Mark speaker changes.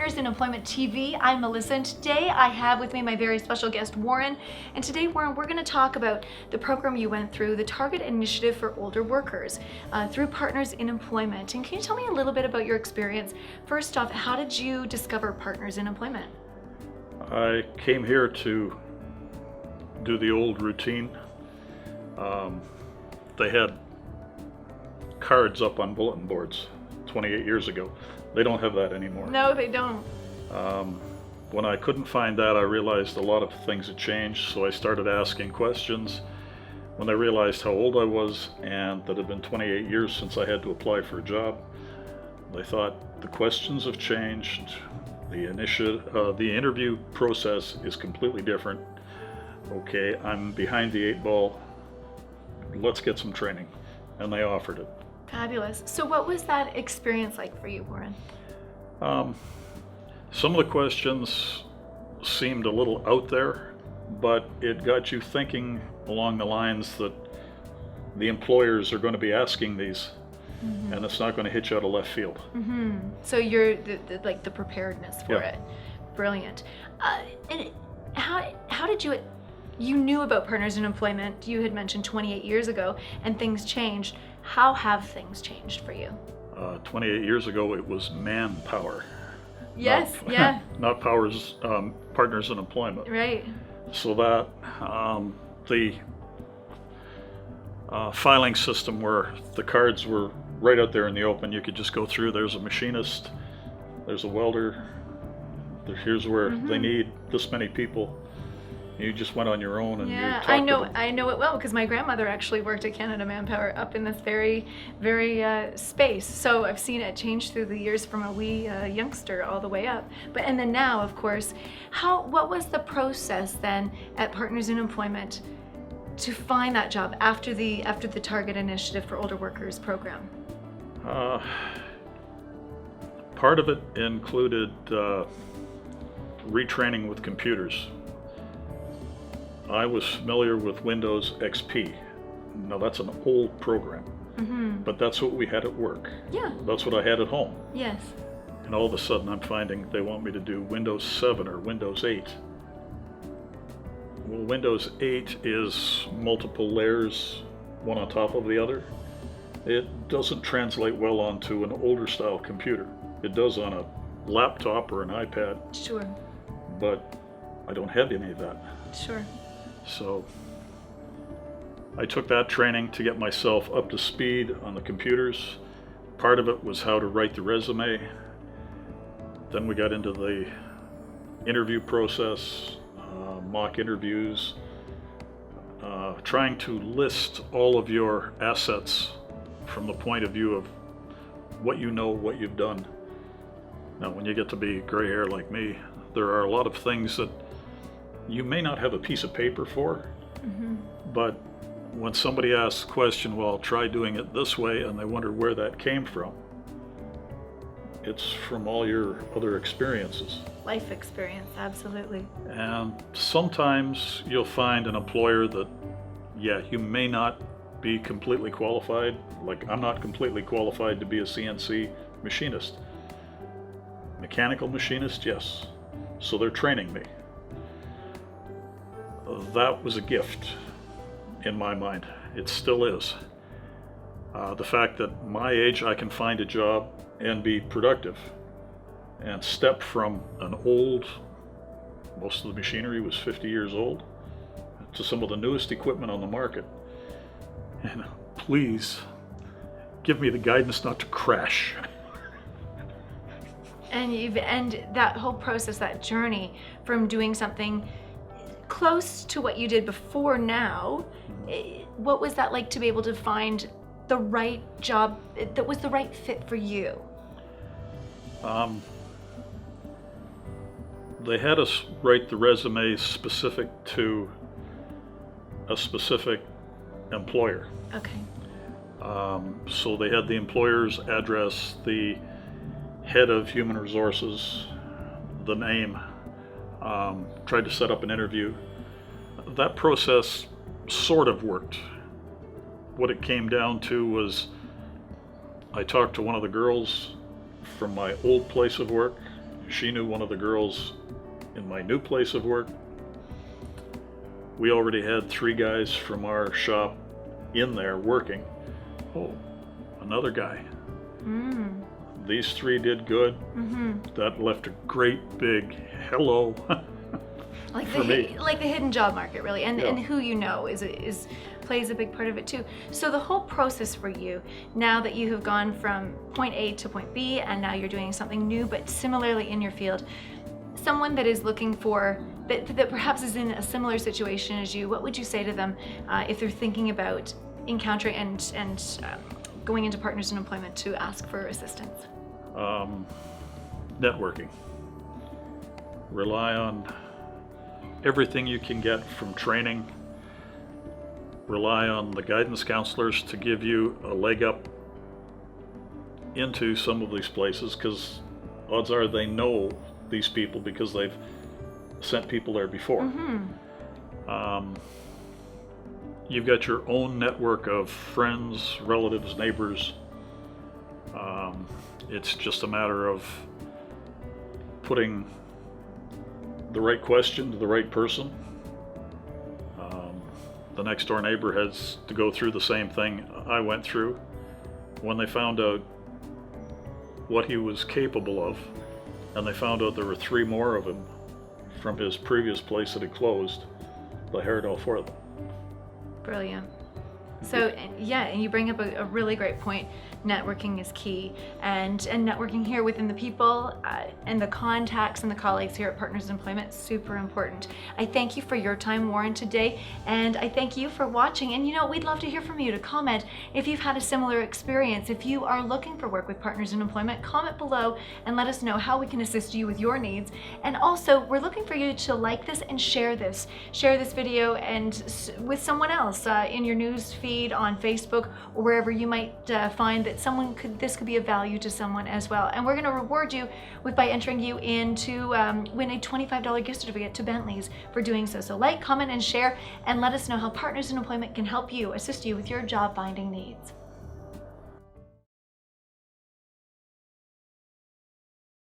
Speaker 1: Partners in Employment TV. I'm Melissa, and today I have with me my very special guest, Warren. And today, Warren, we're going to talk about the program you went through, the Target Initiative for Older Workers, through Partners in Employment. And can you tell me a little bit about your experience? First off, how did you discover Partners in Employment?
Speaker 2: I came here to do the old routine. They had cards up on bulletin boards 28 years ago. They don't have that anymore.
Speaker 1: No, they don't.
Speaker 2: When I couldn't find that, I realized a lot of things had changed, so I started asking questions. When I realized how old I was and that it had been 28 years since I had to apply for a job, I thought the questions have changed. The interview process is completely different. Okay, I'm behind the 8 ball. Let's get some training. And they offered it.
Speaker 1: Fabulous. So what was that experience like for you, Warren?
Speaker 2: Some of the questions seemed a little out there, but it got you thinking along the lines that the employers are going to be asking these, and it's not going to hit you out of left field.
Speaker 1: So you're the preparedness for it. Brilliant. And how did you knew about Partners in Employment, you had mentioned 28 years ago, and things changed. How have things changed for you?
Speaker 2: 28 years ago, it was manpower.
Speaker 1: Yes,
Speaker 2: Not Partners in Employment.
Speaker 1: Right.
Speaker 2: So that the filing system where the cards were right out there in the open, you could just go through. There's a machinist, there's a welder, here's where they need this many people. You just went on your own and you talked
Speaker 1: I
Speaker 2: to
Speaker 1: know it well because my grandmother actually worked at Canada Manpower up in this very space. So I've seen it change through the years from a wee youngster all the way up. And then now, of course, what was the process then at Partners in Employment to find that job after the Target Initiative for Older Workers program?
Speaker 2: Part of it included retraining with computers. I was familiar with Windows XP. Now that's an old program, but that's what we had at work.
Speaker 1: Yeah.
Speaker 2: That's what I had at home.
Speaker 1: Yes.
Speaker 2: And all of a sudden I'm finding they want me to do Windows 7 or Windows 8. Well, Windows 8 is multiple layers, one on top of the other. It doesn't translate well onto an older style computer. It does on a laptop or an iPad.
Speaker 1: Sure.
Speaker 2: But I don't have any of that.
Speaker 1: Sure.
Speaker 2: So I took that training to get myself up to speed on the computers. Part of it was how to write the resume. Then we got into the interview process, mock interviews, trying to list all of your assets from the point of view of what you know, what you've done. Now, when you get to be gray hair like me, there are a lot of things that you may not have a piece of paper for, but when somebody asks a question, well, try doing it this way, and they wonder where that came from, it's from all your other experiences.
Speaker 1: Life experience, absolutely.
Speaker 2: And sometimes you'll find an employer that, you may not be completely qualified. Like, I'm not completely qualified to be a CNC machinist. Mechanical machinist, yes. So they're training me. That was a gift in my mind. It still is. The fact that my age I can find a job and be productive and step from an old, most of the machinery was 50 years old, to some of the newest equipment on the market. And please give me the guidance not to crash.
Speaker 1: And that whole process, that journey from doing something close to what you did before now, what was that like to be able to find the right job that was the right fit for you?
Speaker 2: They had us write the resume specific to a specific employer.
Speaker 1: Okay.
Speaker 2: So they had the employer's address, the head of human resources, the name, tried to set up an interview. That process sort of worked. What it came down to was I talked to one of the girls from my old place of work she knew one of the girls in my new place of work. We already had 3 guys from our shop in there working. Oh, another guy. These 3 did good. That left a great big hello
Speaker 1: Like
Speaker 2: for me.
Speaker 1: like the hidden job market, really, and
Speaker 2: Yeah.
Speaker 1: and who you know plays a big part of it too. So the whole process for you, now that you have gone from point A to point B, and now you're doing something new, but similarly in your field, someone that is looking for that perhaps is in a similar situation as you, what would you say to them if they're thinking about encountering and going into Partners in Employment to ask for assistance?
Speaker 2: Networking. Rely on everything you can get from training. Rely on the guidance counselors to give you a leg up into some of these places, because odds are they know these people because they've sent people there before. You've got your own network of friends, relatives, neighbors. It's just a matter of putting the right question to the right person. The next door neighbor has to go through the same thing I went through. When they found out what he was capable of, and they found out there were 3 more of him from his previous place that had closed, they hired all 4 of them.
Speaker 1: Brilliant. So yeah, and you bring up a really great point. Networking is key, and networking here within the people and the contacts and the colleagues here at Partners in Employment, super important. I thank you for your time, Warren, today, and I thank you for watching. And we'd love to hear from you, to comment if you've had a similar experience. If you are looking for work with Partners in Employment, comment below and let us know how we can assist you with your needs. And also, we're looking for you to like this and share this video and with someone else in your news feed, on Facebook, or wherever you might find that this could be of value to someone as well. And we're going to reward you by entering you in to win a $25 gift certificate to Bentley's for doing so. So like, comment, and share, and let us know how Partners in Employment can help you, assist you with your job finding needs.